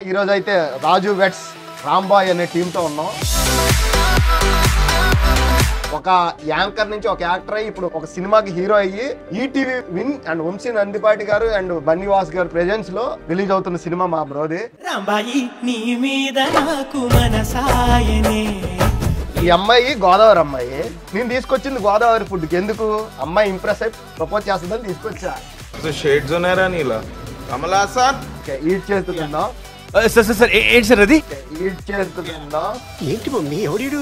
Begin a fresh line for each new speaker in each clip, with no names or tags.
ఈ రోజు అయితే రాజు వెట్స్ రాంబాయ్ అనే టీంతో ఉన్నాం. ఒక యాంకర్ నుంచి ఒక యాక్టర్ అయ్యి ఇప్పుడు ఒక సినిమాకి హీరో అయ్యి ETV win and Vamsi Nandipati గారు అండ్ బన్నీవాస్ గారు ప్రెజెన్స్ లో రిలీజ్ అవుతున్న సినిమా మా బ్రోది. ఈ అమ్మాయి గోదావరి అమ్మాయి. నేను తీసుకొచ్చింది గోదావరి ఫుడ్ కి. ఎందుకు? అమ్మాయి ఇంప్రెస్ అయి ప్రపోజ్ చేస్తుందని తీసుకొచ్చా.
షేడ్స్ ఉన్నారా నీలా కమలా సార్
ఈట్ చేస్తుందా
ఏంటి మమ్మీ ఎవడు?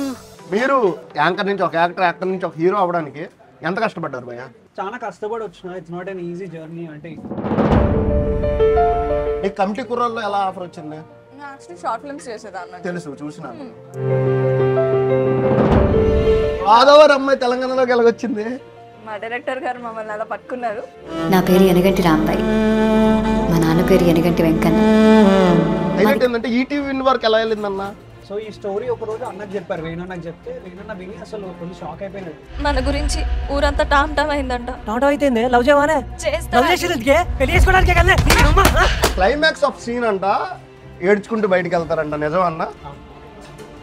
మీరు యాంకర్ నుంచి ఒక యాక్టర్ నుంచి ఒక హీరో అవ్వడానికి ఎంత కష్టపడ్డారు భయ్య?
చాలా కష్టపడి వచ్చిన. It's not an easy journey. అంటే
ఈ కమిటీ కుర్రాల్లో ఎలా ఆఫర్ వచ్చింది?
యాక్చువల్లీ షార్ట్ ఫిల్మ్స్ చేసేదాన్ని.
తెలుసు, చూసినాను. గోదావరి అమ్మాయి తెలంగాణలోకి ఎలాగొచ్చింది?
మా డైరెక్టర్ గారు మమ్మల్ని అలా పట్టుకున్నారు.
నా పేరు ఎనగంటి రాంబాయ్, మా నాన్న పేరు ఎనగంటి వెంకన్న.
హైలైట్ ఏంటంటే ఈటీవీ విన్ వరకు ఎలా వెళ్ళిందన్న?
సో ఈ స్టోరీ ఒక రోజు అన్నకు చెప్పారు, వేణన్నకు చెప్తే వేణన్న విని అసలు కొంచెం షాక్ అయిపోయినాడు.
మన గురించి ఊరంతా టామ్ టామ్ అయిందంట.
టాటో అయితే లవ్ చేయవానే
క్లైమాక్స్ ఆఫ్ సీన్ అంట ఏడ్చుకుంటూ బయటికి వెళ్తారంట. నిజం అన్న?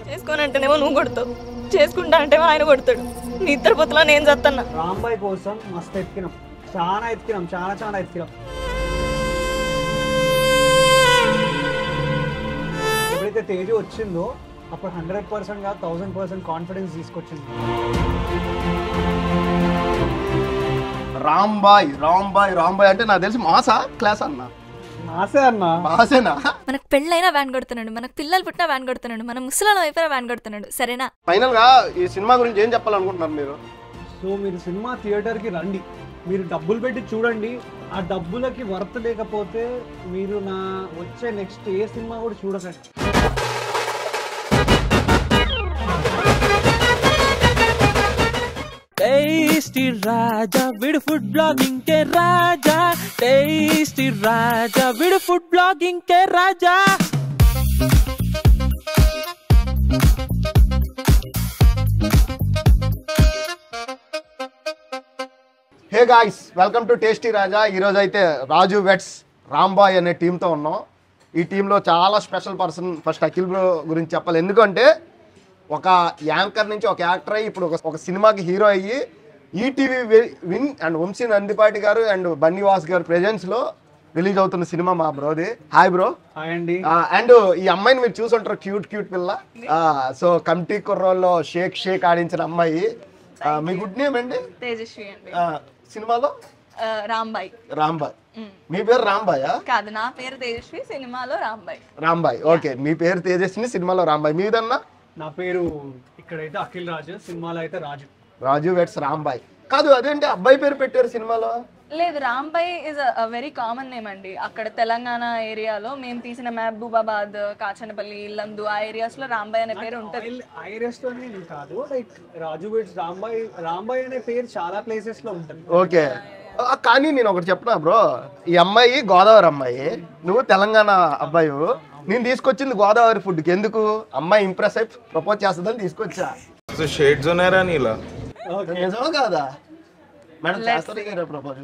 చేసుకోనంటేనేమో నువ్వు కొడతావు, చేసుకుంటా అంటేమో ఆయన కొడతాడు. నీ ఇద్దరు పొత్తులో నేను చత్తన్నా.
రాంబాయ్ కోసం మస్తు ఎత్తికినాం, చాలా ఎత్తికినాం. ఎప్పుడైతే తేజ వచ్చిందో అప్పుడు 100% గా 1000% కాన్ఫిడెన్స్ తీసుకొచ్చింది.
రాంబాయ్ అంటే నాకు తెలిసి మాసా క్లాస్ అన్న.
మాసే అన్న.
మాసేనా?
మనకు పెళ్ళైనా వ్యాన్ కొడుతున్నాడు, మనకు పిల్లలు పుట్టినా వ్యాన్ కొడుతున్నాడు, మన ముసలాల వైపున వ్యాన్ కొడుతున్నాడు. సరేనా?
ఫైనల్ గా ఈ సినిమా గురించి ఏం చెప్పాలనుకుంటున్నారు మీరు?
సో మీరు సినిమా థియేటర్ కి రండి, మీరు డబ్బులు పెట్టి చూడండి. ఆ డబ్బులకి వర్త్ లేకపోతే మీరు నా వచ్చే నెక్స్ట్ ఏ సినిమా కూడా చూడకండి.
టేస్టీ రాజా విడు ఫుడ్ బ్లాగింగ్ కే రాజా, టేస్టీ రాజా విడు ఫుడ్ బ్లాగింగ్ కే Raja.
Hey guys, welcome to tasty Raja. ఈరోజు అయితే రాజు వెట్స్ రాంబాయ్ అనే టీంతో ఉన్నాం. ఈ టీంలో చాలా special person. First Akhil bro గురించి చెప్పాలి. ఎందుకంటే ఒక యాంకర్ నుంచి ఒక యాక్టర్ అయ్యి ఇప్పుడు ఒక సినిమాకి హీరో అయ్యి ETV win and Vamsi Nandipati గారు అండ్ బన్నీవాస్ గారు ప్రెజెన్స్ లో రిలీజ్ అవుతున్న సినిమా మా బ్రోది. Hi bro.
హాయ్ అండి.
అండ్ ఈ అమ్మాయిని మీరు చూసుంటారు, క్యూట్ పిల్ల. సో కమిటీ కుర్రోల్లో షేక్ ఆడించిన అమ్మాయి. మీ గుడ్ నేమ్ అండి?
తేజస్వి అండి.
సినిమాలో
రాంబాయ్.
మీ పేరు రాంబాయా?
కాదు, నా పేరు తేజస్వి, సినిమాలో
రాంబాయ్. ఓకే, మీ పేరు తేజస్వి, సినిమాలో రాంబాయ్. మీదన్నా?
నా పేరు ఇక్కడైతే అఖిల్ రాజు, సినిమాలో అయితే
రాజు వెట్స్ రాంబాయ్. కాదు, అదేంటి అబ్బాయి పేరు పెట్టారు సినిమాలో?
లేదు, Rambai is a very common name అండి. అక్కడ తెలంగాణ ఏరియాలో మేము తీసిన మహబూబాబాద్, కాచనపల్లి, ఇల్లందు ఆ ఏరియాస్ లో రాంబాయ్ అనే పేరు ఉంటుంది.
ఆ ఏరియాస్ లో కాదు, లైక్ రాజు వెట్స్ రాంబాయ్ అనే పేరు చాలా ప్లేసెస్ లో ఉంటుంది.
ఓకే, కానీ నేను ఒకటి చెప్పనా బ్రో, ఈ అమ్మాయి గోదావరి అమ్మాయి, నువ్వు తెలంగాణ అబ్బాయి. నేను తీసుకొచ్చింది గోదావరి ఫుడ్ కి. ఎందుకు? అమ్మాయి ఇంప్రెస్ అయి ప్రపోజ్ చేస్తుందని తీసుకొచ్చా.
షేడ్స్ ఉన్నారా నీలా?
నిజమా కాదా మేడం? చేస్తారు ప్రపోజ్?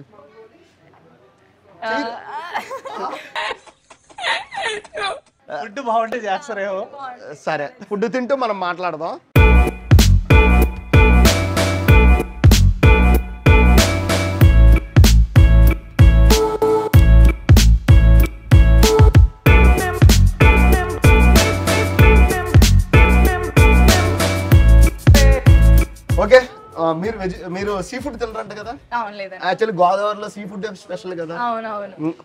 ఫుడ్ బాగుంటే చేస్తారేమో.
సరే, ఫుడ్ తింటూ మనం మాట్లాడదాం. ఓకే, మీరు సీ ఫుడ్ తినరంట కదా? యాక్చువల్లీ గోదావరిలో సీ ఫుడ్ స్పెషల్ కదా.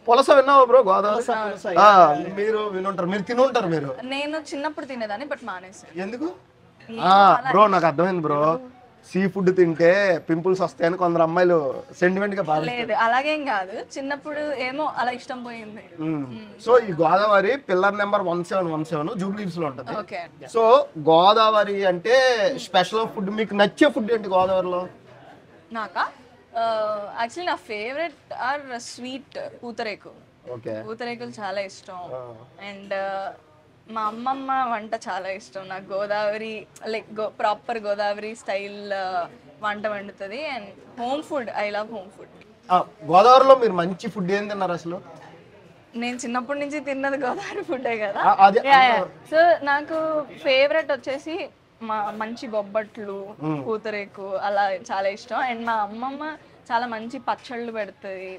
పులస విన్నావా బ్రో? గోదావరి మీరు వినుంటారు, మీరు తినుంటారు. మీరు?
నేను చిన్నప్పుడు తినేదాన్ని, బట్ మానేసి.
ఎందుకు బ్రో? నాకు అర్థమైంది బ్రో. సీ ఫుడ్ తింటే పింపుల్స్ వస్తాయని కొందరు అమ్మాయిలు సెంటిమెంట్ గా
లేదు, అలాగేం కాదు. చిన్నప్పుడు ఏమో అలా ఇష్టం పోయింది.
సో ఈ గోదావరి పిల్లర్ నెంబర్ 1717 జూబ్లీస్ లో ఉంటది. సో గోదావరి అంటే స్పెషల్ ఫుడ్. మీకు నచ్చే ఫుడ్ ఏంటి గోదావరిలో?
నాకా యాక్చువల్లీ నా ఫేవరెట్ ఆర్ స్వీట్ పూతరేకు. పూతరేకులు చాలా ఇష్టం. అండ్ మా అమ్మమ్మ వంట చాలా ఇష్టం నాకు. Godavari like proper Godavari style వంట వండుతుంది. And home food, I love home food.
గోదావరిలో మీరు మంచి ఫుడ్ ఏం తిన్నారు అసలు?
నేను చిన్నప్పటి నుంచి తిన్నది గోదావరి ఫుడ్డే కదా.
అదే
సో నాకు ఫేవరెట్ వచ్చేసి మంచి బొబ్బట్లు, పూతరేకు అలా చాలా ఇష్టం. అండ్ మా అమ్మమ్మ చాలా మంచి పచ్చళ్ళు పెడుతుంది.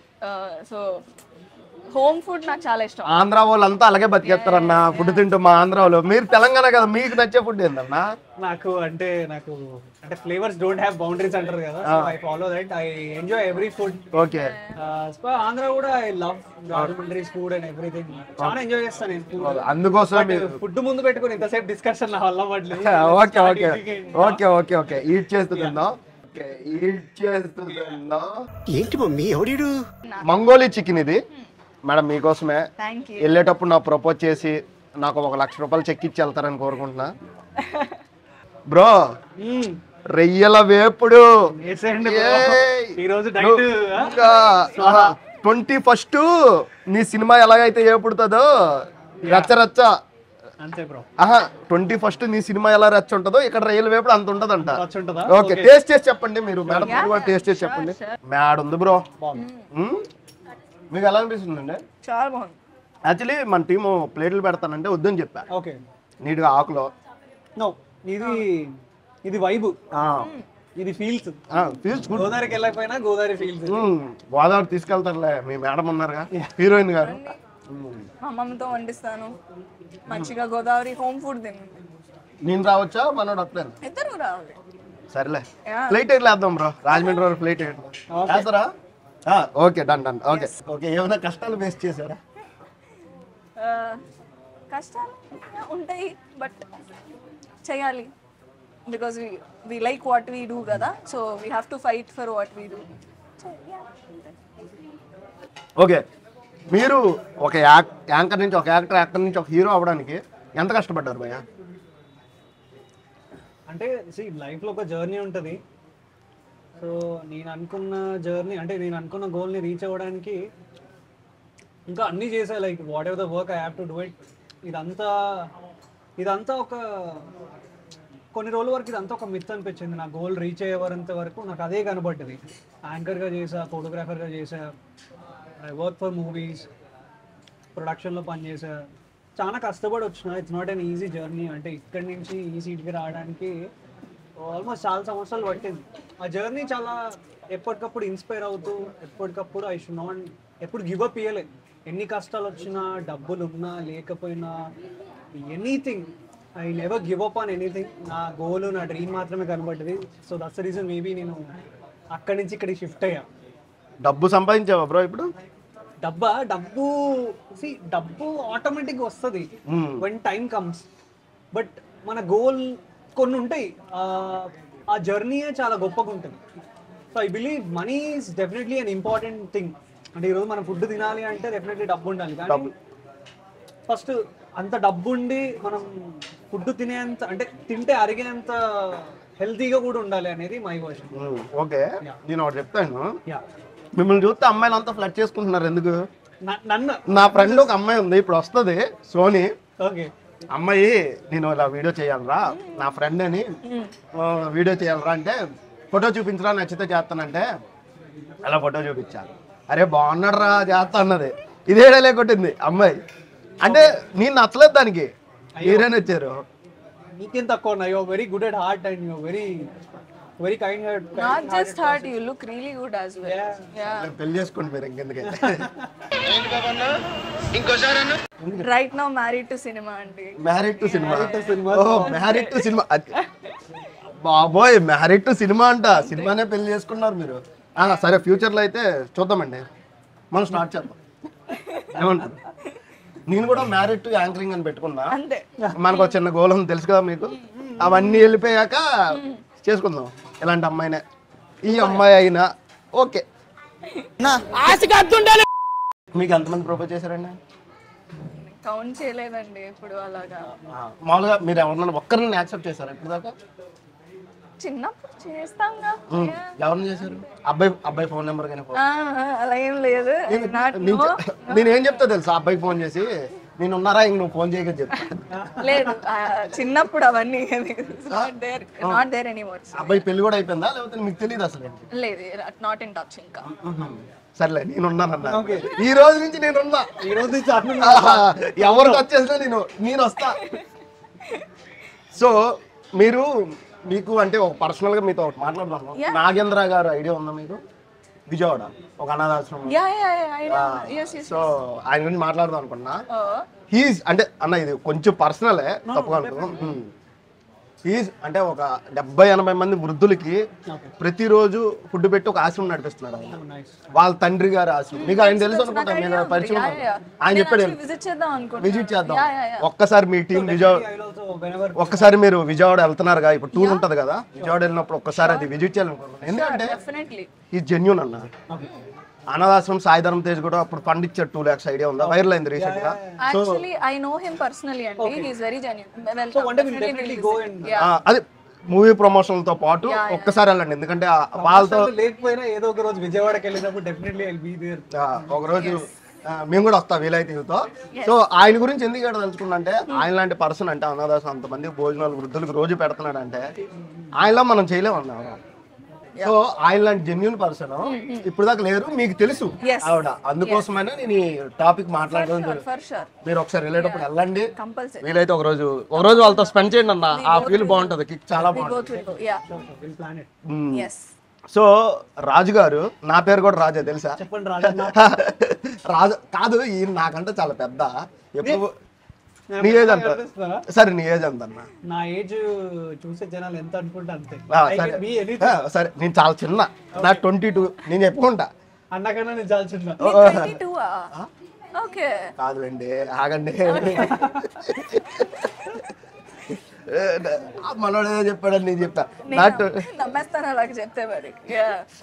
సో హోమ్ ఫుడ్ నాకు చాలా ఇష్టం.
ఆంధ్ర వాళ్ళంతా అలాగే బతికేస్తారన్న ఫుడ్ తింటూ. మా ఆంధ్ర వాళ్ళు, మీరు తెలంగాణ కదా, మీకు నచ్చే ఫుడ్ ఏందన్నా?
నాకు ఫ్లేవర్స్ డోంట్ హ్యావ్ బౌండరీస్ అంటారు కదా. I follow that. I enjoy every food.
Okay.
So Andhra కూడా I love Rajahmundry's food and everything. చాలా ఎంజాయ్ చేస్తాను నేను ఫుడ్.
అందుకోసం
ఫుడ్ ముందు పెట్టుకుని ఇంతసేపు డిస్కషన్ నా వల్ల పడలేదు.
Okay okay okay okay okay eat చేస్తుందా? ఈట్ చేస్తుందా?
ఏంటి మమ్మీ ఎవడీడు?
మంగోలీ చికెన్ ఇది మేడం, మీకోసమే.
Thank you.
వెళ్ళేటప్పుడు నాకు ప్రపోజ్ చేసి నాకు 1 లక్ష రూపాయలు చెక్ ఇచ్చి వెళ్తారని కోరుకుంటున్నా. బ్రో రొయ్యల వేపుడు
ఈ రోజు
21st నీ సినిమా ఎలాగైతే ఏపుడుతుందో రచ్చ
అంతే బ్రో.
21st నీ సినిమా ఎలా రచ్చ ఉంటుందో ఇక్కడ రొయ్యల వేపుడు అంత ఉంటదంట.
ఉంటుందా?
ఓకే, టేస్ట్ చేసి చెప్పండి మీరు. మేడం టేస్ట్ చేసి చెప్పండి. మ్యాడ్ ఉంది బ్రో. మీకు ఎలా అనిపిస్తుందండి?
చాలా బాగుంది.
యాక్చువల్లీ మన టీము ప్లేట్లు పెడతానంటే వద్దని చెప్పా.
ఓకే.
నీట్గా ఆకులో.
నో, ఇది వైబ్, ఇది ఫీల్స్. గోదావరికి వెళ్ళకపోయినా గోదావరి ఫీల్స్.
గోదావరి తీసుకెళ్తారులే, మీ మేడం ఉన్నారుగా, హీరోయిన్ గారు.
మా అమ్మమ్మతో వండిస్తాను మంచిగా. గోదావరి హోమ్ ఫుడ్ తిన్నాను.
నేను రావచ్చా? మనోడు అట్లేదు.
ఇద్దరు రావాలి.
సరేలే, ఫ్లైట్ ఎట్లా వేద్దాం బ్రో? రాజమండ్రి వరకు ఫ్లైట్ వేస్తారా? Okay, done done. Okay okay. ఏమైనా కష్టాలు ఫేస్ చేశారా?
కష్టాలు ఉంటాయి, బట్ చేయాలి. Because we like what we do కదా. So we have to fight for what we do.
Okay, మీరు ఒక యాంకర్ నుంచి, ఒక యాక్టర్ నుంచి ఒక హీరో అవ్వడానికి ఎంత కష్టపడ్డారు భయ్యా?
అంటే లైఫ్లో ఒక జర్నీ ఉంటుంది. సో నేను అనుకున్న జర్నీ, అంటే నేను అనుకున్న గోల్ని రీచ్ అవ్వడానికి ఇంకా అన్నీ చేసా. Like what ever the work I have to do it. ఇదంతా ఒక కొన్ని రోజుల వరకు ఇదంతా ఒక మిత్ అనిపించింది. నా గోల్ రీచ్ అయ్యేంత వరకు నాకు అదే కనబడ్డది. యాంకర్గా చేసా, ఫోటోగ్రాఫర్గా చేసా, ఐ వర్క్ ఫర్ మూవీస్, ప్రొడక్షన్లో పనిచేసా. చాలా కష్టపడి వచ్చిన. It's not an easy journey. అంటే ఇక్కడి నుంచి ఈ సీట్కి రావడానికి ఆల్మోస్ట్ చాలా సంవత్సరాలు పట్టింది. ఆ జర్నీ చాలా ఎప్పటికప్పుడు ఇన్స్పైర్ అవుతూ, ఎప్పటికప్పుడు ఐ షుడ్ నాట్ ఎప్పుడు గివ్ అప్ ఇవ్వలేదు. ఎన్ని కష్టాలు వచ్చినా, డబ్బులు ఉన్నా లేకపోయినా, anything, I never give up on anything. నా గోల్, నా డ్రీమ్ మాత్రమే కనబడ్డది. So that's the reason maybe నేను అక్కడి నుంచి ఇక్కడికి షిఫ్ట్ అయ్యా.
డబ్బు సంపాదించావా బ్రో ఇప్పుడు?
డబ్బు ఆటోమేటిక్ వస్తుంది వెన్ టైం కమ్స్. బట్ మన గోల్ కొన్ని ఉంటాయి. ఆ జర్నీయే చాలా గొప్పగా ఉంటుంది. So I believe money is definitely an important thing. అంటే ఈరోజు మనం ఫుడ్ తినాలి అంటే డెఫినెట్లీ డబ్బు ఉండాలి. కానీ ఫస్ట్ అంత డబ్బు ఉండి మనం ఫుడ్ తినేంత, అంటే తింటే అరిగేంత హెల్తీగా కూడా ఉండాలి అనేది మై వర్షన్.
ఓకే, నేను ఒకటి చెప్తాను. మిమ్మల్ని చూస్తే అమ్మాయిలు అంతా ఫ్లడ్ చేసుకుంటున్నారు. ఎందుకు? నా ఫ్రెండ్ ఒక అమ్మాయి ఉంది, ఇప్పుడు వస్తుంది, సోని.
ఓకే.
అమ్మాయి, నేను ఇలా వీడియో చేయాలరా, నా ఫ్రెండ్ అని వీడియో చేయాలరా అంటే, ఫోటో చూపించరా, నచ్చితే చేస్తానంటే అలా ఫోటో చూపించాను. అరే బాగున్నాడు రా, చేస్తా అన్నది. ఇదే డైలాగ్ కొట్టింది అమ్మాయి. అంటే నేను నచ్చలేదు దానికి, మీరే నచ్చారు.
నీకేం తక్కువ? You are very good at heart and you are very kind heart.
Not just heart, you look really good as well. Yeah,
పెళ్లి చేసుకోండి మీరు ఇంకెందుకైతే.
Right now married to cinema అండి.
Married to cinema. Married to cinema. బాబోయ్, married to cinema అంట. సినిమానే పెళ్లి చేసుకున్నారు మీరు. సరే, ఫ్యూచర్లో అయితే చూద్దామండి, మనం స్టార్ట్ చేద్దాం. ఏమంటారు? నేను కూడా మ్యారీడ్ టు యాంకరింగ్ అని పెట్టుకున్నా. మనకు ఒక చిన్న గోల్ ఉంది, తెలుసు కదా మీకు. అవన్నీ వెళ్ళిపోయాక చేసుకుందాం ఇలాంటి అమ్మాయినే. ఈ అమ్మాయి అయినా ఓకే. మీకు ఎంతమంది ప్రపోజ్ చేశారండి?
కౌంట్ చేయలేదండి ఇప్పుడు. అలాగా
మామూలుగా మీరు ఎవరినైనా ఒక్కరిని యాక్సెప్ట్ చేశారు ఇప్పుడు దాకా?
చిన్నప్పుడు చేస్తాంగా.
ఎవరిని చేశారు? అబ్బాయి ఫోన్ నెంబర్ కానీ?
అలా ఏం లేదు.
నేనేం చెప్తా తెలుసా? అబ్బాయికి ఫోన్ చేసి, నేను ఉన్నారా ఇంక నువ్వు ఫోన్ చేయగా చెప్తా.
లేదు చిన్నప్పుడు అవన్నీ నాట్ దేర్ ఎనీమోర్.
అబ్బాయి పెళ్లి కూడా అయిపోయిందా లేకపోతే మీకు తెలియదు అసలు?
లేదు, నాట్ ఇన్ టచ్ ఇంకా.
సర్లే నేను ఉన్నానన్నా, ఈ రోజు నుంచి నేను ఉన్నా.
ఈ రోజు నుంచి
ఎవరు టచ్ చేసినా నేను వస్తా. సో మీకు అంటే ఒక పర్సనల్ గా మీతో ఒకటి మాట్లాడదాము. నాగేంద్ర గారు ఐడియా ఉందా మీకు? విజయవాడ ఒక అనాథాశ్రమం. సో ఆయన గురించి మాట్లాడదాం అనుకున్నా. హీజ్ అంటే అన్న ఇది కొంచెం పర్సనలే, తప్పుగా అనుకో. హీజ్ అంటే ఒక 70-80 మంది వృద్ధులకి ప్రతిరోజు ఫుడ్ పెట్టి ఒక ఆశ్రమం నడిపిస్తున్నాడు ఆయన. వాళ్ళ తండ్రి గారి ఆశ్రమం. మీకు ఆయన తెలుసు అనుకుంటా, మీరు పరిచయం. ఆయన చెప్పాడు విజిట్ చేద్దాం ఒక్కసారి మీ టీం విజయవాడ. ఒక్కసారి మీరు విజయవాడ వెళ్తున్నారుగా, ఇప్పుడు టూర్ ఉంటది కదా, విజయవాడ వెళ్ళినప్పుడు ఒక్కసారి అది విజిట్ చేయాలనుకుంటున్నాను. ఎందుకంటే ఈ జెన్యూన్ అన్న. అనాథాశ్రమం సాయిధరం తేజ్ కూడా అప్పుడు ఫండ్ ఇచ్చాడు 2 lakhs. ఐడియా ఉందా? వైరల్ అయింది రీసెంట్ గా.
Actually I know him personally అండి. He is very genuine.
So one day we'll definitely go and
అది మూవీ ప్రమోషన్ తో పాటు ఒక్కసారి వెళ్ళండి. ఎందుకంటే వాళ్ళతో
లేకపోయినా ఏదో ఒక రోజు విజయవాడకి వెళ్ళినప్పుడు డెఫినెట్లీ ఐల్ బి దేర్.
ఒక రోజు మేము కూడా వస్తాం వీలైతే తో. సో ఆయన గురించి ఎందుకు ఇక్కడ తెలుసుకున్నా అంటే, ఆయన లాంటి పర్సన్ అంటే అనాథాశ్రమం అంతమంది భోజనాలు వృద్ధులకు రోజు పెడుతున్నాడు అంటే ఆయనలా మనం చేయలేమన్నా. సో ఆయన లాంటి జెన్యూన్ పర్సన్ ఇప్పుడు దాకా లేరు, మీకు తెలుసు ఆవిడ. అందుకోసమైనా నేను ఈ టాపిక్ మాట్లాడడం. మీరు ఒకసారి వెళ్ళేటప్పుడు వెళ్ళండి, వీలైతే ఒక రోజు వాళ్ళతో స్పెండ్ చేయండి అన్న. ఆ ఫీల్ బాగుంటది, కిక్ చాలా బాగుంటుంది. సో రాజు గారు, నా పేరు కూడా రాజే తెలుసా?
చెప్పండి రాజు.
రాజు కాదు, ఈయన నాకంటే చాలా పెద్ద. ఎప్పుడు నీ ఏజ్ అంత? సరే నీ ఏజ్ ఎంత అన్న?
నా ఏజ్ చూసే జనాలు ఎంత అనుకుంటా అంతే.
సరే నేను చాలా చిన్న, నా 22. నేను చెప్పుకుంటా
అన్నకన్నా నేను చాలా చిన్న.
కాదులేండి, ఆగండి. మనోడు చెప్పాడని నేను చెప్పా.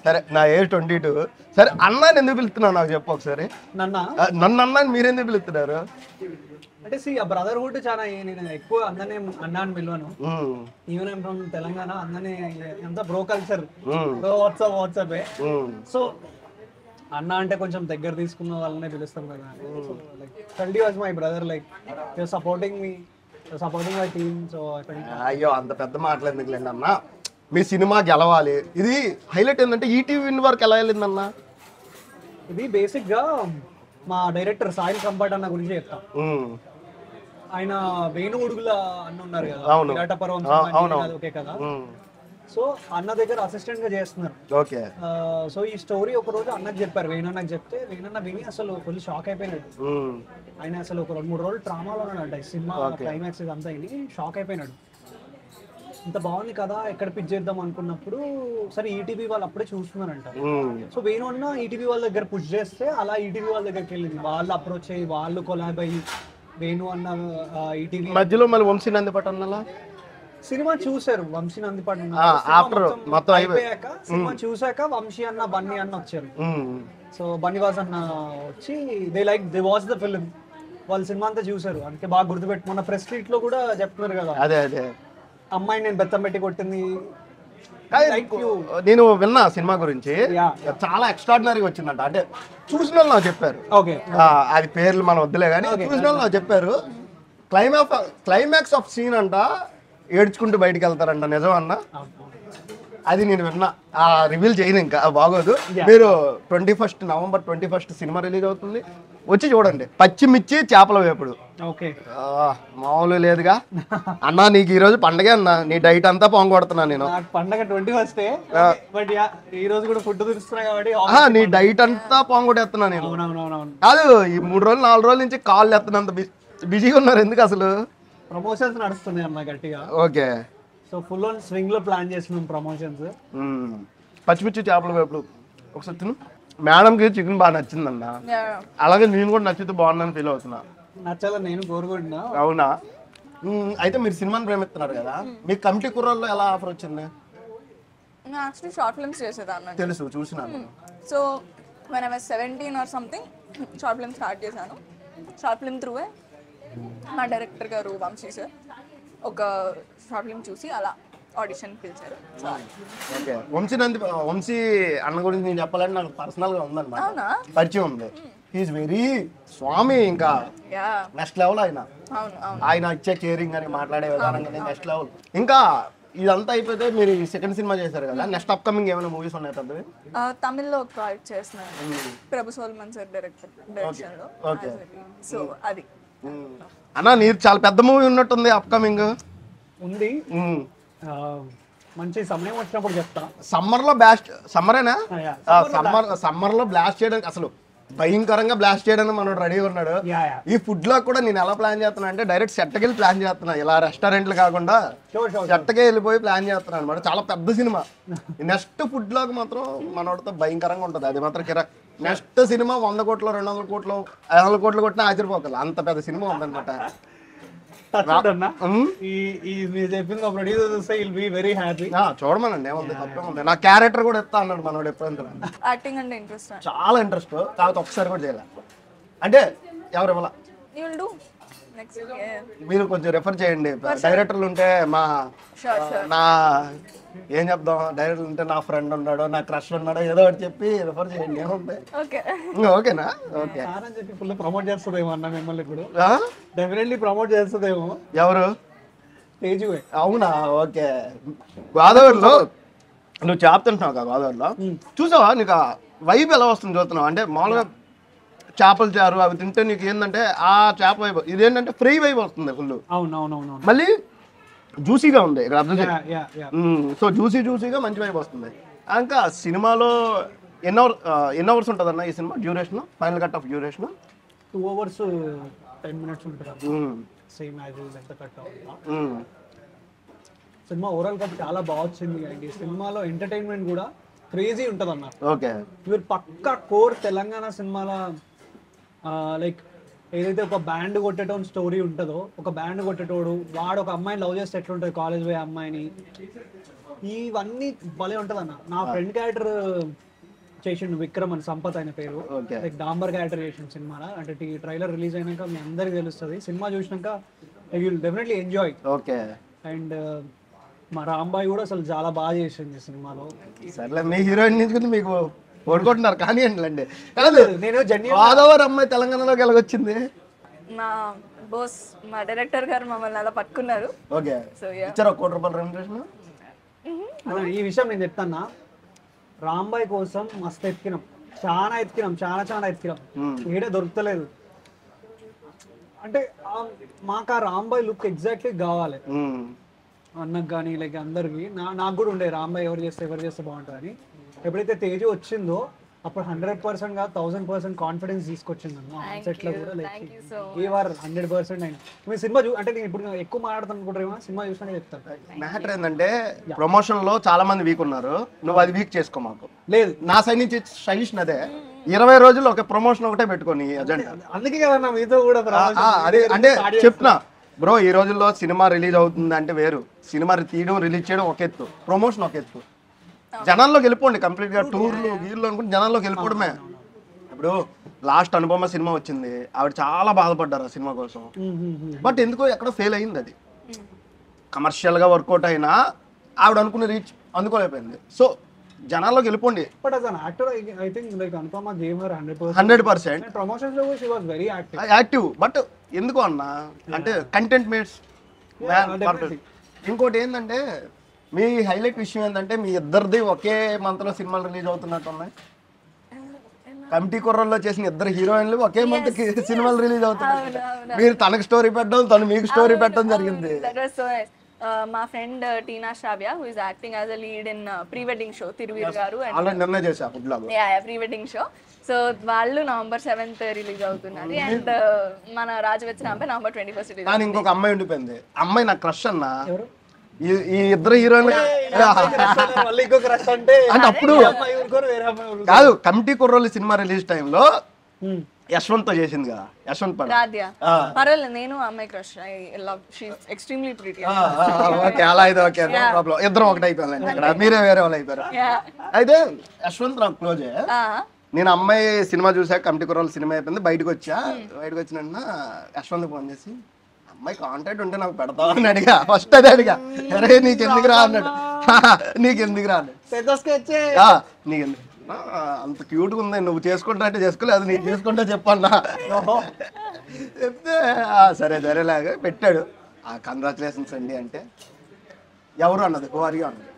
సరే నా ఏజ్ 22. సరే అన్నాని ఎందుకు పిలుస్తున్నావు నాకు చెప్పు ఒకసారి. నన్ను అన్నాని మీరెందుకు పిలుస్తున్నారు?
అంటే ఆ బ్రదర్హుడ్ చాలా, నేను ఎక్కువ అందనే అన్నాని పిలవను. ఈవెన్ ఐమ్ ఫ్రమ్ తెలంగాణ, అందనే ఎంత బ్రో కల్చర్, వాట్సాప్. సో అన్న అంటే కొంచెం దగ్గర తీసుకున్న వాళ్ళనే పిలుస్తాం కదా. So like Kaldi was my brother, like you're supporting me, you're supporting my team. So
అయ్యో అంత పెద్ద మాట్లాడలేండి అన్న. మీ సినిమా గెలవాలి. ఇది హైలైట్ ఏంటంటే ఈటీవీ విన్ వరకు ఎలా వెళ్ళిందన్న?
ఇది బేసిక్ గా మా డైరెక్టర్ సాయిల్ కంపాట్ అన్న గురించి చెప్తాం. ఆయన వేణు ఉడుగుల అన్న ఉన్నారు కదా, విరాటపర్వం ఓకే కదా. సో అన్న దగ్గర అసిస్టెంట్ గా చేస్తున్నారు.
ఓకే.
సో ఈ స్టోరీ ఒక రోజు అన్నకు చెప్పారు, వేణన్నకు చెప్తే వేణన్న విని అసలు ఫుల్ షాక్ అయిపోయినాడు. ఆయన అసలు ఒక 2-3 రోజులు ట్రామాలో ఉన్నాడు. ఈ సినిమా క్లైమాక్స్ ఇదంతా విని షాక్ అయిపోయినాడు. ఇంత బాగుంది కదా, ఎక్కడ పిచ్ చేద్దాం అనుకున్నప్పుడు సరే ఈటీవీ వాళ్ళు అప్పుడే చూస్తున్నారంట. సో వేణు అన్న ఈటీవీ వాళ్ళ దగ్గర పుష్ చేస్తే అలా ఈటీవీ వాళ్ళ దగ్గరికి వెళ్ళింది. వాళ్ళు అప్రోచ్ అయ్యి వాళ్ళు కొలాబ్ అయ్యి వేణు అన్న ఈటీవీ
మధ్యలో మళ్ళీ వంశీ నందిపాటి అన్నలా
సినిమా చూసారు. వంశీ నందిపాటి
మొత్తం
అయిపోయాక సినిమా చూసాక వంశీ అన్న బన్నీ అన్న వచ్చారు. సో బన్నీవాస్ అన్న వచ్చి దే వాచ్ ద ఫిల్మ్. వాళ్ళు సినిమా అంతా చూసారు, అందుకే బాగా గుర్తుపెట్టి మొన్న ప్రెస్ మీట్ లో కూడా చెప్తున్నారు కదా,
అదే
అమ్మాయి నేను బెత్తం పెట్టి కొట్టింది.
నేను విన్నా సినిమా గురించి, చాలా ఎక్స్ట్రాడినరీగా వచ్చిందంట. అంటే చూసిన వాళ్ళు నాకు చెప్పారు. అది పేర్లు మనం వద్దులే కానీ చూసిన వాళ్ళు నాకు చెప్పారు. క్లైమాక్స్ ఆఫ్ సీన్ అంట ఏడ్చుకుంటూ బయటికి వెళ్తారంట, నిజం అన్న? అది నేను విన్నా. రివీల్ చేయను ఇంకా, బాగోదు. మీరు 21st నవంబర్ 21 సినిమా రిలీజ్ అవుతుంది, వచ్చి చూడండి. పచ్చిమిర్చి చేపల వేపుడు మామూలు లేదుగా అన్నా. నీకు ఈ రోజు పండగే అన్న, నీ డైట్ అంతా పొంగొడుతున్నా నేను.
పండగ 21st, బట్ ఈ రోజు కూడా ఫుడ్ తిరుస్తున్నా కాబట్టి
నీ డైట్ అంతా పొంగొట్టేస్తున్నా నేను. కాదు, ఈ 3 రోజులు 4 రోజుల నుంచి కాళ్ళు ఎత్తనంత బిజీగా ఉన్నారు. ఎందుకు అసలు?
ప్రమోషన్స్ నడుస్తున్నాయి అన్న గట్టిగా.
Okay.
So full on swing లో ప్లాన్ చేస్తున్నాం ప్రమోషన్స్.
పచ్చిమిర్చి చేపల వేపుడు ఒకసారి తిను. మేడంకి చికెన్ బాగా నచ్చిందన్న, అలాగే నేను కూడా నచ్చితే బాగుందని ఫీల్ అవుతున్నా.
నచ్చాలని నేను కోరుకుంటున్నా.
అవునా? అయితే మీరు సినిమాని ప్రేమిస్తున్నారు కదా, మీకు కమిటీ కుర్రాల్లో ఎలా ఆఫర్ వచ్చింది?
యాక్చువల్లీ షార్ట్ ఫిల్మ్స్ చేసేదాన్ని,
తెలుసు, చూసినాను.
So when I was 17 or something short film start చేశాను. షార్ట్ ఫిల్మ్ త్రూవే మా డైరెక్టర్ గారు వంశీ సార్ ఒక షార్ట్ ఫిల్మ్ చూసి అలా ఆడిషన్ పిలిచారు.
వంశీ అన్న గురించి నేను చెప్పాలంటే నాకు పర్సనల్ గా ఉందన్నమాట, పరిచయం ఉంది. హీఈస్ వెరీ స్వామి, ఇంకా
యా
నెక్స్ట్ లెవెల్ ఆయన.
అవును అవును.
ఆయన ఇచ్చే కేరింగ్ అని మాట్లాడే విధానం కానీ నెక్స్ట్ లెవెల్. ఇంకా ఇదంతా అయిపోతే మీరు సెకండ్ సినిమా చేశారు కదా, నెక్స్ట్ అప్కమింగ్ ఏమైనా మూవీస్ ఉన్నాయి పెద్దవి?
తమిళ్లో ఒక ప్రాజెక్ట్ చేస్తున్నాను, ప్రభు సోల్మన్ సార్ డైరెక్షన్ లో. సో అది
అన్న నీది చాలా పెద్ద మూవీ ఉన్నట్టుంది అప్కమింగ్.
ఉంది, మంచి సమయం వచ్చినప్పుడు చెప్తా.
సమ్మర్ లో బ్లాస్ట్, సమ్మరేనా?
Yeah.
సమ్మర్ లో బ్లాస్ట్ చేయడానికి అసలు భయంకరంగా బ్లాస్ట్ చేయడానికి మనోడు రెడీగా ఉన్నాడు. ఈ ఫుడ్ లో కూడా నేను ఎలా ప్లాన్ చేస్తున్నా అంటే డైరెక్ట్ సెట్కి వెళ్ళి ప్లాన్ చేస్తున్నా, ఇలా రెస్టారెంట్లు కాకుండా సెట్కే వెళ్ళిపోయి ప్లాన్ చేస్తున్నా అనమాట. చాలా పెద్ద సినిమా. నెక్స్ట్ ఫుడ్ లోకి మాత్రం మనోడితో భయంకరంగా ఉంటుంది, అది మాత్రం కిరాక్. నెక్స్ట్ సినిమా 100 కోట్లు 200 కోట్లు 500 కోట్లు కొట్టినా ఆశ్చర్యపోతుంది, అంత పెద్ద సినిమా ఉందన్నమాట. చూడమనండి, ఏముంది తప్పేముంది. నా క్యారెక్టర్ కూడా ఇస్తా అన్నాడు మనోడు ఎప్పుడంటే.
యాక్టింగ్ అంటే ఇంట్రెస్ట్,
చాలా ఇంట్రెస్ట్, కాకపోతే ఒకసారి కూడా చేయాలి. అంటే ఎవరు ఇవ్వాల, మీరు కొంచెం రెఫర్ చేయండి. డైరెక్టర్లు ఉంటే నా ఏం చెప్దాం, డైరెక్టర్లు ఉంటే నా ఫ్రెండ్ ఉన్నాడు, నా క్రష్ ఉన్నాడు, ఏదో ఒకటి చెప్పి రెఫర్ చేయండి. ఏముంది? ఓకేనా? ఓకే.
ఫుల్ ప్రమోట్ చేస్తుందేమో అన్న మిమ్మల్ని ఇప్పుడు, డెఫినెట్లీ ప్రమోట్ చేస్తుందేమో.
ఎవరు?
తేజు.
అవునా? ఓకే. గోదావరిలో నువ్వు చేపుతుంటున్నావు కదా, గోదావరిలో చూసావా? నీకు వైబ్ ఎలా వస్తుంది చూస్తున్నావు అంటే, మామూలుగా చేపలు చారు అవి తింటే నీకు ఏంటంటే ఆ చేప వైబ్, ఇదేంటంటే ఫ్రై వైబ్ వస్తుంది ఫుల్.
అవునవునవును.
మళ్ళీ జ్యూసీగా ఉంది ఇక్కడ అర్థం చేయండి. సో జ్యూసీగా మంచి వైబ్ వస్తుంది. ఇంకా సినిమాలో ఎన్ని అవర్స్ ఉంటుంది అన్న ఈ cinema duration, final cut off duration?
2 hours 10 minutes ఉంటుంది, సేమ్ యాజ్ ఎంత కట్ అవుతుందా. సినిమా ఓవరాల్ గా చాలా బాగా వచ్చింది అండి. సినిమాలో ఎంటర్టైన్మెంట్ కూడా క్రేజీ ఉంటుంది అన్న.
ఓకే.
మీరు పక్కా కోర్ తెలంగాణ సినిమాలో లైక్ ఏదైతే ఒక బ్యాండ్ కొట్టేటోని స్టోరీ ఉంటుందో, ఒక బ్యాండ్ కొట్టేటోడు వాడు ఒక అమ్మాయిని లవ్ చేస్తే ఎట్లుంటుంది, కాలేజ్ పోయే అమ్మాయిని, ఇవన్నీ భలే ఉంటుంది అన్న. నా ఫ్రెండ్ క్యారెక్టర్ చేసిండు విక్రమ్ అని, సంపత్ ఆయన పేరు. లైక్ డాంబర్ క్యారెక్టర్ చేసిన సినిమా. అంటే ట్రైలర్ రిలీజ్ అయినాక మీ అందరికి తెలుస్తుంది, సినిమా చూసినాక you will definitely enjoy.
Okay. And
మా రాంబాయ్ కూడా అసలు చాలా బాగా చేసింది సినిమాలో.
సర్లే, మీ హీరోయిన్ నుంచి మీకు ఓడుకుంటున్నారు కానీ అండి. కాదు, నేను గోదావరి అమ్మాయి తెలంగాణలోకి ఎలాగొచ్చింది?
మా బాస్, మా డైరెక్టర్ గారు మమ్మల్ని అలా పట్టుకున్నారు.
ఓకే. ఇచ్చారు 1 కోటి రూపాయలు రెమ్యునరేషన్.
ఈ విషయం నేను చెప్తానా, రాంబాయ్ కోసం మస్తు ఎత్తికినాం, చాలా ఎత్తికినాం, ఏడే దొరుకుతలేదు. అంటే మాకు ఆ రాంబాయ్ లుక్ ఎగ్జాక్ట్లీ కావాలి అన్నకు కానీ లైక్ అందరికి. నాకు కూడా ఉండే రాంబాయ్ ఎవరు చేస్తే బాగుంటుంది అని. ఎప్పుడైతే తేజు వచ్చిందో అప్పుడు 100% గా 1000% కాన్ఫిడెన్స్ తీసుకొచ్చింది అన్న సెట్ లో కూడా. Like give 100%. మీ సినిమా అంటే నేను ఇప్పుడు ఎక్కువ మాట్లాడుతాను అనుకుంటారేమో, సినిమా చూసినా చెప్తాను.
మ్యాటర్ ఏంటంటే ప్రమోషన్ లో చాలా మంది వీక్ ఉన్నారు, నువ్వు అది వీక్ చేసుకో. మాకు
లేదు,
నా సైడ్ నుంచి సజెషన్ అదే, 20 రోజులు ఒక ప్రమోషన్ ఒకటే పెట్టుకోని అజెండా.
అందుకే కదా మీతో కూడా
అదే అంటే చెప్తున్నా బ్రో, ఈ రోజుల్లో సినిమా రిలీజ్ అవుతుంది అంటే వేరు, సినిమా తీయడం రిలీజ్ చేయడం ఒక ఎత్తు, ప్రమోషన్ ఒక ఎత్తు. జనాల్లోకి వెళ్ళిపోండి కంప్లీట్ గా, టూర్లు గీర్లు అనుకుంటే జనాల్లోకి వెళ్ళిపోవడమే. ఇప్పుడు లాస్ట్ అనుపమ సినిమా వచ్చింది, ఆవిడ చాలా బాధపడ్డారు ఆ సినిమా కోసం. బట్ ఎందుకో ఎక్కడో ఫెయిల్ అయింది. అది కమర్షియల్ గా వర్కౌట్ అయినా ఆవిడ అనుకున్న రీచ్ అందుకోలేకపోయింది. సో జనాల్లోకి వెళ్ళిపోండి.
But as an actor I think like Anupama gave her
100%.
Promotions లో she was very
active. But ఎందుకో అన్న అంటే కంటెంట్ మేట్స్. ఇంకోటి ఏంటంటే మీ హైలైట్ విషయం ఏంటంటే మీ ఇద్దరిది ఒకే మంత్ లో సినిమాలు రిలీజ్ అవుతున్నట్టు ఉన్నాయి. కమిటీ కుర్రల్లో చేసిన ఇద్దరు హీరోయిన్లు ఒకే మంత్ కి సినిమాలు రిలీజ్ అవుతున్నాయి. మీరు తనకు స్టోరీ పెట్టడం, తను మీకు స్టోరీ పెట్టడం జరిగింది.
మా friend Tina Sravya who is acting as a lead in pre wedding show Thiruveer గారు
అలా నిర్ణయం చేశా ఫుడ్ లో.
Pre wedding show. సో వాళ్ళు November 7th రిలీజ్ అవుతున్నది. అండ్ మన రాజవెచ్చ రాంపై November 21st రిలీజ్.
కానీ ఇంకొక అమ్మాయి ఉండిపోయింది, అమ్మాయి నా క్రష్ అన్న. ఈ ఇద్దరు హీరోయిన్లు అంటే అప్పుడు కాదు, కమిటీ కుర్రోళ్ళు సినిమా రిలీజ్ టైంలో యశ్వంత్ తో చేసింది కదా, యశ్వంత్
రాధ్య. పర్వాలేదు, నేను అమ్మాయి crush. I love, she is extremely pretty.
Okay, అలా అయితే ఓకే, నో ప్రాబ్లం. ఇద్దరం ఒకటి అయిపోయింది ఇక్కడ, మీరే వేరే వాళ్ళు అయిపోయారు. అయితే యశ్వంత్ నాకు క్లోజ్. నేను అమ్మాయి సినిమా చూసాక కమిటీ కుర్రోళ్ళు సినిమా అయిపోయింది, బయటకు వచ్చిన యశ్వంత్ ఫోన్ చేసి అమ్మాయి కాంటాక్ట్ ఉంటే నాకు పెడతావు అని అడిగా. ఫస్ట్ అదే అడిగా, అరే నీకెందుకు రా అన్నాడు. నీకెందుకు రా అన్నాడు. అంత క్యూట్గా ఉంది, నువ్వు చేసుకుంటా అంటే చేసుకోలేదు, అది నేను చేసుకుంటా చెప్పన్నా చెప్తే సరే సరేలాగా పెట్టాడు. కంగ్రాచులేషన్స్ అండి అంటే ఎవరు అన్నది కువారిగా అన్నది.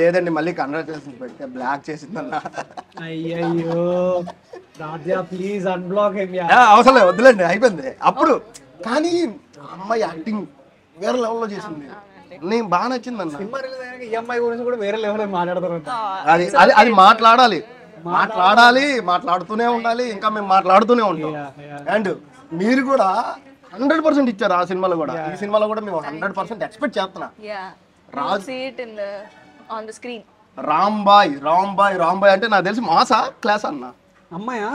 లేదండి మళ్ళీ కంగ్రాచులేషన్స్ పెడితే బ్లాక్ చేసిందన్న.
అయ్యయ్యో రాజా ప్లీజ్ అన్బ్లాక్
అవసరం లేదు, వద్దులేండి అయిపోయింది అప్పుడు. కానీ అమ్మాయి యాక్టింగ్ వేరే లెవెల్లో చేసింది, నేను బాగా నచ్చింది అన్న.
ఈఎంఐ గురించి కూడా వేరే లెవెల్ మాట్లాడతారు.
అది అది అది మాట్లాడాలి, మాట్లాడుతూనే ఉండాలి, ఇంకా మేము మాట్లాడుతూనే ఉంటాం. అండ్ మీరు కూడా 100% ఇచ్చారు ఆ సినిమాలో కూడా. ఈ సినిమాలో కూడా మేము 100% ఎక్స్పెక్ట్ చేస్తున్నా. రాంబాయ్ అంటే నాకు తెలిసి మాసా క్లాస్ అన్న.
అమ్మాయా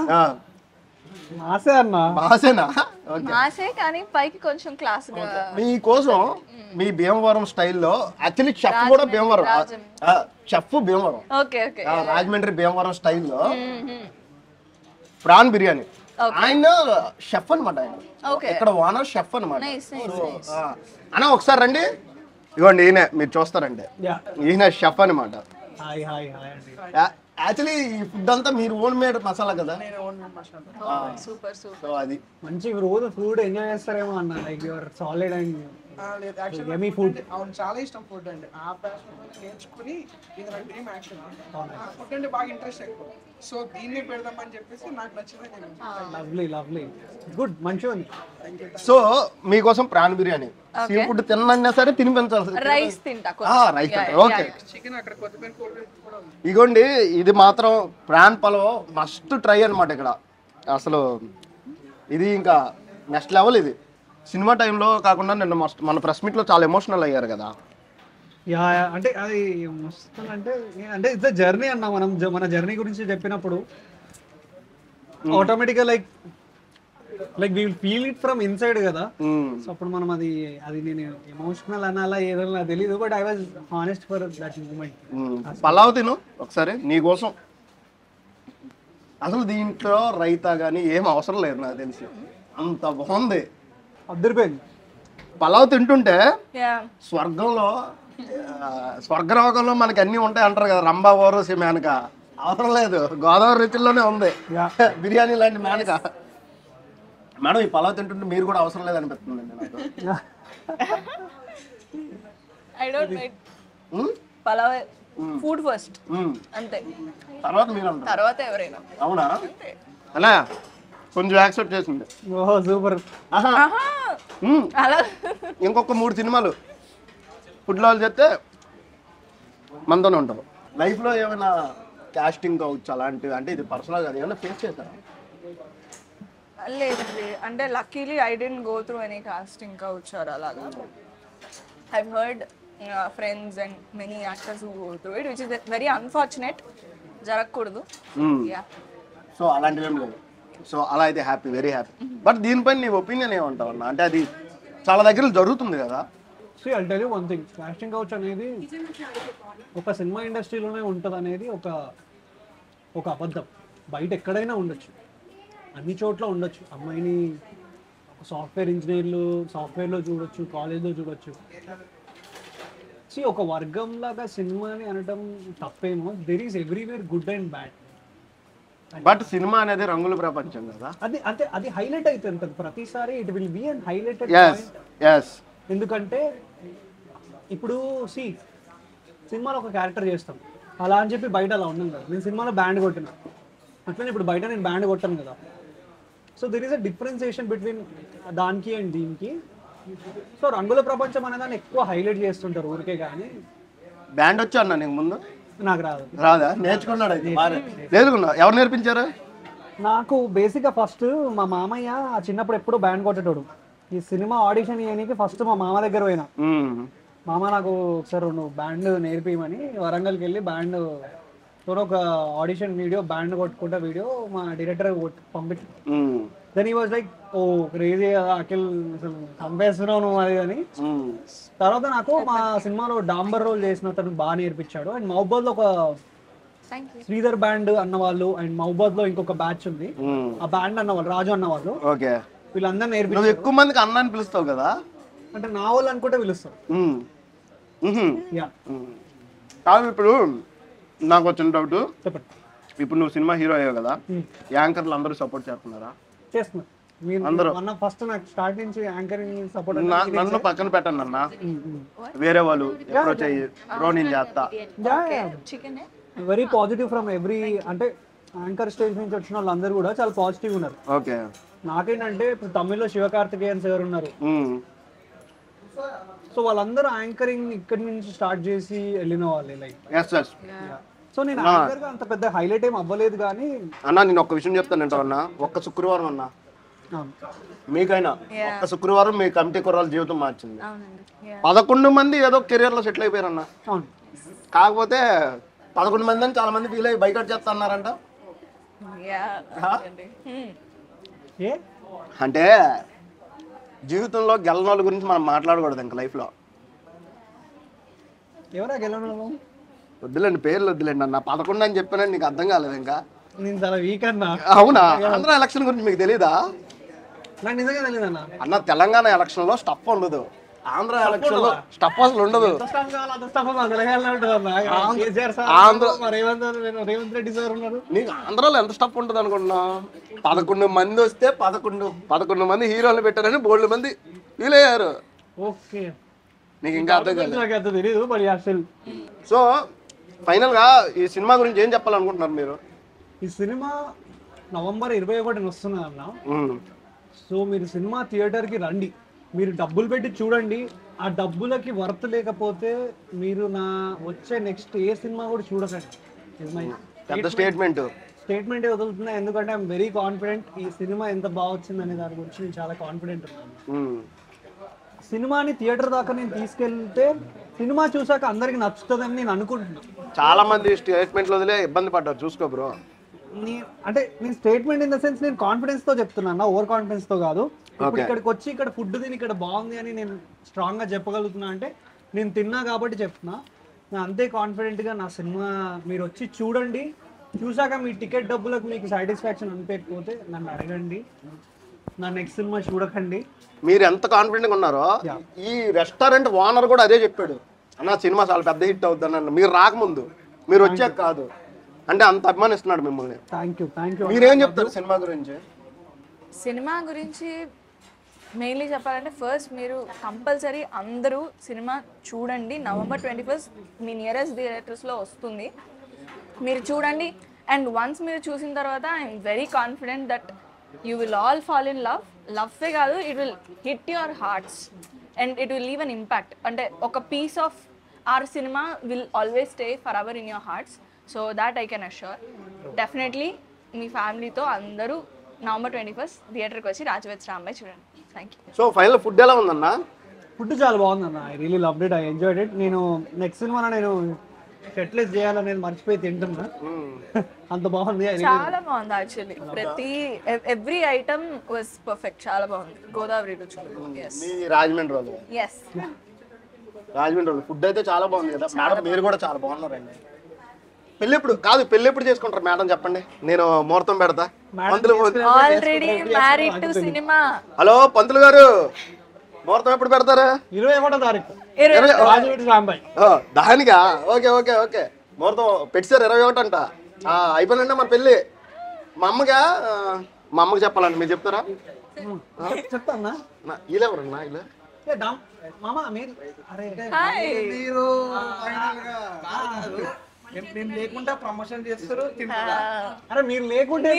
మాసే అన్న.
మాసేనా?
మాసే కానీ పైకి కొంచెం క్లాస్.
మీకోసం మీ భీమవరం స్టైల్లో యాక్చువల్లీ చెఫ్ కూడా భీమవరం, చెఫ్ భీమవరం, రాజమండ్రి భీమవరం స్టైల్లో ప్రాన్ బిర్యానీ. ఆయన షెఫ్ అనమాట, ఆయన ఇక్కడ ఓనర్ షెఫ్ అనమాట. అన్న ఒకసారి రండి, ఇవ్వండి ఈయన మీరు చూస్తారండి, ఈయన షెఫ్ అనమాట. యాక్చువల్లీ ఈ ఫుడ్ అంతా మీరు ఓన్ మేడ్ మసాలా కదా.
సూపర్
సో అది
మంచి రోజు ఫుడ్ ఎంజాయ్ చేస్తారేమో అన్న, like your solid and yummy food.
అవును చాలా ఇష్టం ఫుడ్ అండి. ఆ ప్యాషన్ నేర్చుకుని ఇది నాకు డ్రీమ్ యాక్చువల్. ఫుడ్ అంటే బాగా ఇంట్రెస్ట్ ఎక్కువ, సో దీన్ని పెడదామని చెప్పేసి నాకు నచ్చింది.
లవ్లీ గుడ్, మంచిగా ఉంది.
సో మీకోసం ప్రాన్ బిర్యానీ, సీ ఫుడ్ తిన్నా సరే తిని పెంచాలి.
రైస్ తింటా,
ఓకే.
చికెన్ అక్కడ కొత్తిమీర కూల్ డ్రింక్ కూడా ఉంది.
ఇగోండి ఇది మాత్రం ప్రాన్ పలావ్ మస్ట్ ట్రై అనమాట ఇక్కడ. అసలు ఇది ఇంకా నెక్స్ట్ లెవెల్. ఇది సినిమా టైంలో కాకుండా నిన్న మన ప్రెస్ మీట్లో చాలా ఎమోషనల్ అయ్యారు కదా.
అంటే అది అంటే ఇట్స్ జర్నీ అన్న. మనం మన జర్నీ గురించి చెప్పినప్పుడు ఆటోమేటిక్గా like we will feel it from inside కదా. సో అప్పుడు మనం అది నేను ఎమోషనల్ అనాలా ఏదో నాకు తెలియదు, but I was honest for that moment.
Pulao తిను ఒకసారి నీకోసం. అసలు దీంట్లో రైతా కానీ ఏం అవసరం లేదు నాకు తెలిసి, అంత బాగుంది.
అద్దరిపోయింది.
పలావ్ తింటుంటే స్వర్గలోకంలో మనకి అన్ని ఉంటాయి అంటారు కదా, రంభా ఓరసి మేనక. అవసరం లేదు, గోదావరి రుచుల్లోనే ఉంది బిర్యానీ లాంటి మేనక. మేడం ఈ పలావ్ తింటుంటే మీరు కూడా అవసరం లేదు అనిపిస్తుంది నాకు.
పలావ్ ఫుడ్ ఫస్ట్ అంతే,
తర్వాత మీరు అంటారు,
తర్వాత ఎవరైనా.
అవునా? అలా కొంచెం యాక్సెప్ట్ చేసింది.
ఓహో సూపర్.
ఇంకొక 3 సినిమాలు ఫుడ్ లో చెప్తే మనతోనే ఉంటారు. లైఫ్లో ఏమైనా కాస్టింగ్ కావచ్చు అలాంటివి, అంటే ఇది పర్సనల్ గా ఏమైనా ఫేస్ చేస్తారా?
లేదు, అంటే luckily I didn't go through any casting couch or అలాగా. I heard friends and many actors who go through it, which is very unfortunate. జరగకూడదు.
సో అలాంటివి ఏం లేదు. సో అలా అయితే హ్యాపీ, వెరీ హ్యాపీ. బట్ దీనిపైన నీ ఒపీనియన్ ఏమంటావు అన్న? అంటే అది చాలా దగ్గర జరుగుతుంది కదా.
See, I'll tell you one thing. Casting couch అనేది ఒక సినిమా ఇండస్ట్రీలోనే ఉంటుంది అనేది ఒక అబద్ధం. బయట ఎక్కడైనా ఉండొచ్చు, అన్ని చోట్ల ఉండొచ్చు. అమ్మాయిని సాఫ్ట్వేర్ ఇంజనీర్లు సాఫ్ట్వేర్లో చూడొచ్చు, కాలేజ్లో చూడొచ్చు. ఒక వర్గం లాగా సినిమాని అనడం తప్పేమో. There is everywhere good and bad.
But cinema అనేది రంగుల ప్రపంచం కదా.
అది హైలైట్ అవుతుంది ప్రతిసారి. It will be and highlighted. ఎందుకంటే ఇప్పుడు సినిమాలో ఒక క్యారెక్టర్ చేస్తాం అలా అని చెప్పి బయట అలా ఉన్నాం కదా. నేను సినిమాలో బ్యాండ్ కొట్టినా, అట్లనే ఇప్పుడు బయట నేను బ్యాండ్ కొట్టాను కదా. So there is a differentiation between దానికి అండ్ దీనికి. సో రంగుల ప్రపంచం అనే దాన్ని ఎక్కువ హైలైట్ చేస్తుంటారు ఊరికే. కానీ
బ్యాండ్ వచ్చా అన్న నీకు ముందు?
నాకు
రాదా? నేర్చుకున్నాడు అయితే? లేదు, ఎవరు నేర్పించారు?
నాకు బేసిక్గా ఫస్ట్ మా మామయ్య చిన్నప్పుడు ఎప్పుడూ బ్యాండ్ కొట్టేటోడు. ఈ సినిమా ఆడిషన్ చేయడానికి ఫస్ట్ మా మామ దగ్గర పోయినా. మామ నాకు ఒకసారి నువ్వు బ్యాండ్ నేర్పిమని వరంగల్కి వెళ్ళి బ్యాండ్ ఒక ఆడిషన్ వీడియో, బ్యాండ్ కొట్టుకుంటా వీడియో మా డైరెక్టర్ పంపించు. Then he was like, oh crazy కదా అఖిల్, అసలు చంపేస్తున్నావు నువ్వు అది అని. తర్వాత నాకు మా సినిమాలో డాంబర్ రోల్ చేసిన అతను బాగా నేర్పించాడు. అండ్ మహబాద్లో ఒక శ్రీధర్ బ్యాండ్ అన్నవాళ్ళు, అండ్ మహబాద్ లో ఇంకొక బ్యాచ్ ఉంది, ఆ బ్యాండ్ అన్నవాళ్ళు రాజు అన్నవాళ్ళు. వీళ్ళందరూ నేర్పించారు.
ఎక్కువ మందికి అన్న అని పిలుస్తావు కదా,
అంటే నా వాళ్ళు అనుకుంటే పిలుస్తారు.
కాదు, ఇప్పుడు నాకు వచ్చిన డౌట్,
చెప్పండి.
ఇప్పుడు నువ్వు సినిమా హీరో అయ్యావు కదా, యాంకర్లు అందరూ సపోర్ట్ చేస్తున్నారా?
చేస్తున్నా. మీరు
అందరూ
అన్న ఫస్ట్ నాకు స్టార్ట్ నుంచి యాంకరింగ్ సపోర్ట్
నన్ను పక్కన పెట్టండి అన్న, వేరే వాళ్ళు అప్రోచ్ అయ్యి బ్రో నేను చేస్తా.
Chicken
very positive from every, అంటే యాంకర్ స్టేజ్ నుంచి వచ్చిన వాళ్ళందరూ కూడా చాలా పాజిటివ్ ఉన్నారు.
ఓకే.
నాకేంటంటే ఇప్పుడు తమిళ్లో శివకార్తికేయన్ సార్ ఉన్నారు, సో వాళ్ళందరూ యాంకరింగ్ ఇక్కడి నుంచి స్టార్ట్ చేసి వెళ్ళిన వాళ్ళే. లైక్ సో నేను యాంకర్ గా అంత పెద్ద హైలైట్ ఏం అవ్వలేదు కానీ
అన్న నేను ఒక్క విషయం చెప్తాను ఏంటో అన్న, ఒక్క శుక్రవారం అన్న మీకైనా ఒక్క శుక్రవారం మీ కమిటీ కుర్రాల జీవితం మార్చింది. 11 మంది ఏదో కెరియర్ లో సెటిల్ అయిపోయారన్న. కాకపోతే 11 మంది అని చాలా మంది ఫీల్ అయ్యి బైకౌట్ చేస్తా అన్నారంట. అంటే జీవితంలో గెలనాల గురించి మనం మాట్లాడకూడదు ఇంకా లైఫ్ లో.
ఎవరా గెలవను?
వద్దులేండి, పేర్లు వద్దులేండి అన్న. 11 అని చెప్పానని నీకు అర్థం కాలేదు ఇంకా?
నేను చాలా వీక్ అన్నా.
అవునా? ఆంధ్ర ఎలక్షన్ గురించి మీకు తెలీదా?
నాకు నిజంగా తెలియదు అన్న.
అన్న తెలంగాణ ఎలక్షన్ లో స్టఫ్ ఉండదు, ఆంధ్ర ఎలక్షన్ లో స్టఫ్ అసలు ఉండదు.
రేవంత్ రెడ్డి సార్ ఉన్నారు,
నీకు ఆంధ్రాలో ఎంత స్టఫ్ ఉంటుంది అనుకుంటున్నా? 11 మంది వస్తే 11 మంది హీరోలు పెట్టారని 12 మంది ఫీల్ అయ్యారు.
ఓకే,
నీకు ఇంకా అర్థం కాలేదు.
తెలీదు మరి అసలు.
సో ఫైనల్ గా ఈ సినిమా గురించి ఏం చెప్పాలనుకుంటున్నారు మీరు?
ఈ సినిమా నవంబర్ 21 వస్తున్నది అన్న. సో మీరు సినిమా థియేటర్ కి రండి, మీరు డబ్బులు పెట్టి చూడండి. ఆ డబ్బులకి వర్త్ లేకపోతే మీరు నా వచ్చే నెక్స్ట్ ఏ సినిమా కూడా చూడకండి.
పెద్ద స్టేట్మెంట్
వదులుతున్నా, ఎందుకంటే ఐఎమ్ వెరీ కాన్ఫిడెంట్. ఈ సినిమా ఎంత బాగా వచ్చింది అనే దాని గురించి నేను చాలా కాన్ఫిడెంట్ ఉన్నాను. సినిమాని థియేటర్ దాకా నేను తీసుకెళ్తే సినిమా చూసాక అందరికి నచ్చుతుందని నేను అనుకుంటున్నాను.
చాలా మంది స్టేట్మెంట్లు వదిలే ఇబ్బంది పడ్డారు, చూసుకో బ్రో.
అంటే నేను స్టేట్మెంట్ ఇన్ ద సెన్స్ నేను కాన్ఫిడెన్స్ తో చెప్తున్నాను, ఓవర్ కాన్ఫిడెన్స్ తో కాదు. ఇప్పుడు ఇక్కడికి వచ్చి ఇక్కడ ఫుడ్ తిని ఇక్కడ బాగుంది అని నేను స్ట్రాంగ్ గా చెప్పగలుగుతున్నా అంటే నేను తిన్నా కాబట్టి చెప్తున్నా. నేను అంతే కాన్ఫిడెంట్ గా నా సినిమా మీరు వచ్చి చూడండి, చూసాక మీ టికెట్ డబ్బులకు మీకు సాటిస్ఫాక్షన్ అనిపించకపోతే నన్ను అడగండి, నా నెక్స్ట్ సినిమా చూడకండి.
మీరు ఎంత కాన్ఫిడెంట్ గా ఉన్నారో ఈ రెస్టారెంట్ ఓనర్ కూడా అదే చెప్పాడు, అన్న సినిమా చాలా పెద్ద హిట్ అవుద్ది అన్న. మీరు రాకముందు, మీరు వచ్చాక కాదు, అంటే అంత అభిమానిస్తున్నాడు మిమ్మల్ని.
Thank you.
మీరేం చెప్తారు సినిమా గురించి?
సినిమా గురించి మెయిన్లీ చెప్పాలంటే ఫస్ట్ మీరు కంపల్సరీ అందరూ సినిమా చూడండి. నవంబర్ 21 మీ నియరెస్ట్ థియేటర్స్లో వస్తుంది, మీరు చూడండి. అండ్ వన్స్ మీరు చూసిన తర్వాత I'm very confident that you will all fall in లవ్వే కాదు, it will hit your hearts and it will leave an impact. అంటే ఒక piece of our cinema will always stay for ever in your hearts. So that I can assure. Definitely మీ ఫ్యామిలీతో అందరూ November 21 థియేటర్కి వచ్చి రాజవేద్ రాంబాయ్ చూడండి. Thank you.
So final food ఎలా ఉందన్నా?
ఫుడ్ చాలా బాగుందన్న, I really loved it, I enjoyed it. నేను నెక్స్ట్ సినిమాలో నేను షర్ట్లెస్ చేయాలనేది మర్చిపోయి తింటున్నా, అంత బాగుంది.
చాలా బాగుంది యాక్చువల్లీ, ప్రతి ఎవ్రీ ఐటమ్ వాజ్ పర్ఫెక్ట్, చాలా బాగుంది. గోదావరి రుచులు.
రాజమండ్రి వాళ్ళు,
ఎస్
రాజమండ్రి వాళ్ళు ఫుడ్ అయితే చాలా బాగుంది కదా మేడం. మీరు కూడా చాలా బాగున్నారండి. పెళ్ళి ఎప్పుడు చేసుకుంటారు మేడం చెప్పండి, నేను ముహూర్తం పెడతా.
Already married to cinema.
Hello పంతులు గారు, ముహూర్తం ఎప్పుడు పెడతారు?
21వ తారీఖు రాంబాయ్.
దానికా? ఓకే ఓకే ఓకే, ముహూర్తం పెట్టారు 21 అంట. అయిపోయిందండి మన పెళ్ళి. మా అమ్మకి చెప్పాలండి, మీరు చెప్తారా?
చెప్తానా?
వీళ్ళెవరన్నా? వీళ్ళు
నేను లేకుండా ప్రమోషన్ చేస్తారు.
అరే మీరు లేకుంటే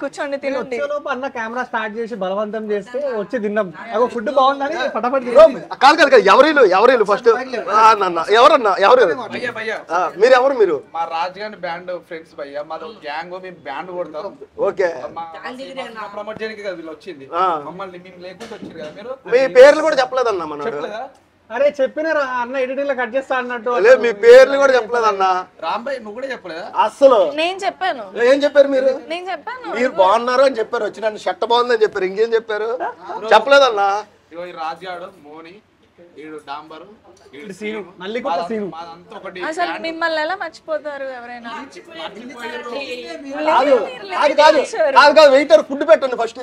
కూర్చోండి తినండి.
అన్న కెమెరా స్టార్ట్ చేసి బలవంతం చేస్తే వచ్చి తిన్నాం. ఫుడ్ బాగుందని ఫటాఫట్.
కాదు ఎవరు ఫస్ట్ ఎవరన్నా ఎవరు మీరు? ఎవరు మీరు?
మా రాజుగారి బ్యాండ్ ఫ్రెండ్స్ భయ్య, మాది గ్యాంగ్, మేము బ్యాండ్ కొడతాం.
ఓకే,
ప్రమోట్ చేయడానికి కదా వీళ్ళు వచ్చింది, మమ్మల్ని మేము లేకుండా వచ్చారు కదా. మీరు
మీ పేర్లు కూడా చెప్పలేదన్నా మన.
అరే చెప్పినారా అన్న, ఎడిటింగ్ లో కట్ చేస్తా అన్నట్టు.
మీ పేర్లు కూడా చెప్పలేదన్నా.
రాంబాయ్ నువ్వు కూడా చెప్పలేదా?
అసలు
నేను చెప్పాను.
ఏం చెప్పారు మీరు?
నేను చెప్పాను
మీరు బాగున్నారు అని చెప్పారు, వచ్చి నన్ను షర్ట్ బాగుందని చెప్పారు, ఇంకేం చెప్పారు? చెప్పలేదన్నా.
రాజుగాడు, మోని, డాంబరు,
అసలు మిమ్మల్ని ఎలా మర్చిపోతారు ఎవరైనా?
కాదు వెయిటర్ ఫుడ్ పెట్టండి ఫస్ట్.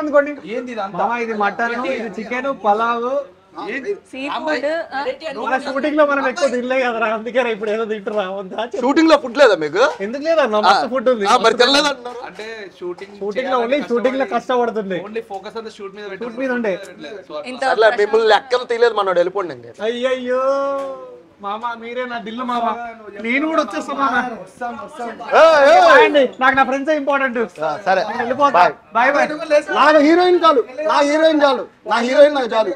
అనుకోండి, ఏంది ఇది మటన్, ఇది చికెన్, పలావ్,
సీ ఫుడ్
మన షూటింగ్ లో మనం ఎక్కువ తినలే కదరా, అందుకే ఇప్పుడు ఏదో తింటురా.
షూటింగ్ లో ఫుడ్ లేదా మీకు?
ఎందుకు లేదన్న, మస్తు ఫుడ్ ఉంది.
మరి తినలేదంటున్నారు.
అంటే
షూటింగ్ లో ఓన్లీ షూటింగ్ లో కష్టపడుతుంది.
ఓన్లీ ఫోకస్ అంతా షూట్ మీద
షూట్ మీద ఉండే.
ఇంత
అట్లా మిమ్మల్ని లెక్కలు తీయలేదు, మనోడు వెళ్ళిపోండి అండి.
అయ్యయ్యో మామ, మీరే నా దిల్లు మామ. నేను కూడా వచ్చేస్తా మామ. నాకు నా ఫ్రెండ్స్ ఇంపార్టెంట్.
సరే
వెళ్ళిపోతా. Bye bye.
నాకు హీరోయిన్ చాలు, నా హీరోయిన్ చాలు, నా హీరోయిన్ నాకు చాలు,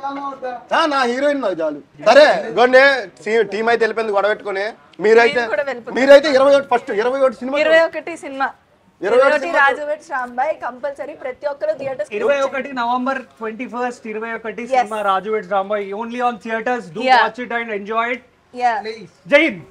నా హీరోయిన్ నాకు చాలు. సరే గొండే టీం అయితే వెళ్ళిపోయింది గొడవ పెట్టుకుని. మీరైతే 21 ఫస్ట్ 21 సినిమా
21 సినిమా 21 రాజు వెడ్స్ రాంబాయ్ కంపల్సరీ ప్రతి ఒక్కరు theatres
21 November 21 21 cinema Raju weds Rambai only on theatres. Do watch it and enjoy it.
Yeah
జై హింద్.